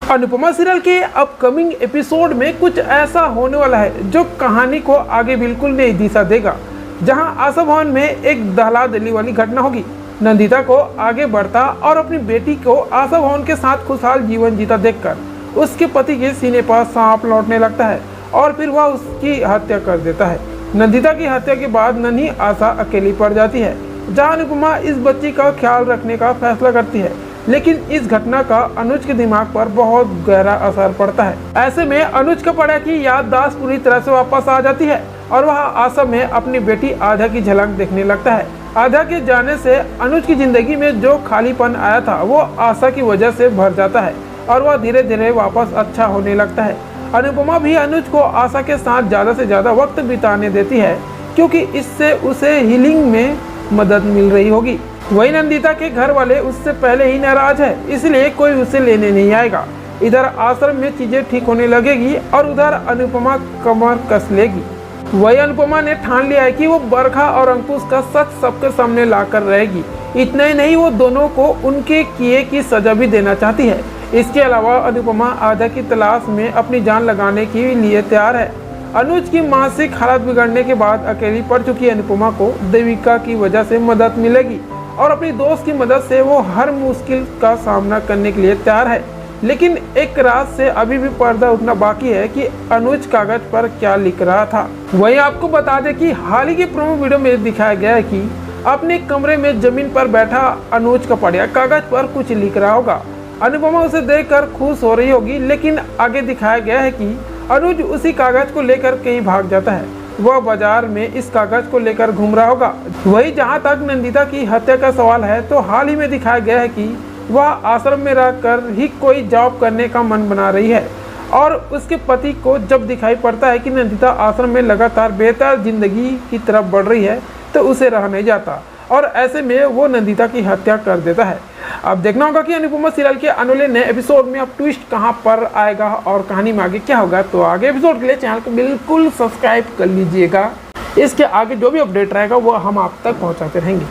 Anupama serial के upcoming episode में कुछ ऐसा होने वाला है जो कहानी को आगे बिल्कुल नई दिशा देगा। जहां आशा भवन में एक दहला दिली वाली घटना होगी। नंदिता को आगे बढ़ता और अपनी बेटी को आशा भवन के साथ खुशहाल जीवन जीता देखकर उसके पति के सीने पर सांप लौटने लगता है और फिर वह उसकी हत्या कर देता है। नंदिता की हत्या के बाद नन्ही आशा अकेली पड़ जाती है, जहां अनुपमा इस बच्ची का ख्याल रखने का फैसला करती है। लेकिन इस घटना का अनुज के दिमाग पर बहुत गहरा असर पड़ता है। ऐसे में अनुज का पड़ा की याददाश्त पूरी तरह से वापस आ जाती है और वह आशा में अपनी बेटी आधा की झलक देखने लगता है। आधा के जाने से अनुज की जिंदगी में जो खालीपन आया था वो आशा की वजह से भर जाता है और वह धीरे धीरे वापस अच्छा होने लगता है। अनुपमा भी अनुज को आशा के साथ ज़्यादा से ज़्यादा वक्त बिताने देती है, क्योंकि इससे उसे हीलिंग में मदद मिल रही होगी। वही नंदिता के घर वाले उससे पहले ही नाराज है, इसलिए कोई उसे लेने नहीं आएगा। इधर आश्रम में चीजें ठीक होने लगेगी और उधर अनुपमा कमर कस लेगी। वही अनुपमा ने ठान लिया है कि वो बरखा और अंकुश का सच सबके सामने लाकर रहेगी। इतना ही नहीं, वो दोनों को उनके किए की सजा भी देना चाहती है। इसके अलावा अनुपमा आधा की तलाश में अपनी जान लगाने के लिए तैयार है। अनुज की मानसिक हालत बिगड़ने के बाद अकेली पड़ चुकी अनुपमा को देविका की वजह से मदद मिलेगी और अपनी दोस्त की मदद से वो हर मुश्किल का सामना करने के लिए तैयार है। लेकिन एक रात से अभी भी पर्दा उठना बाकी है कि अनुज कागज पर क्या लिख रहा था। वहीं आपको बता दें कि हाल ही के प्रोमो वीडियो में दिखाया गया है कि अपने कमरे में जमीन पर बैठा अनुज का पड़िया कागज पर कुछ लिख रहा होगा। अनुपमा उसे देखकर खुश हो रही होगी, लेकिन आगे दिखाया गया है कि अनुज उसी कागज को लेकर कहीं भाग जाता है। वह बाजार में इस कागज को लेकर घूम रहा होगा। वही जहां तक नंदिता की हत्या का सवाल है, तो हाल ही में दिखाया गया है कि वह आश्रम में रहकर ही कोई जॉब करने का मन बना रही है और उसके पति को जब दिखाई पड़ता है कि नंदिता आश्रम में लगातार बेहतर जिंदगी की तरफ बढ़ रही है, तो उसे रहा नहीं जाता और ऐसे में वो नंदिता की हत्या कर देता है। अब देखना होगा कि अनुपमा सीरियल के आने वाले नए एपिसोड में अब ट्विस्ट कहां पर आएगा और कहानी में आगे क्या होगा। तो आगे एपिसोड के लिए चैनल को बिल्कुल सब्सक्राइब कर लीजिएगा। इसके आगे जो भी अपडेट रहेगा वो हम आप तक पहुंचाते रहेंगे।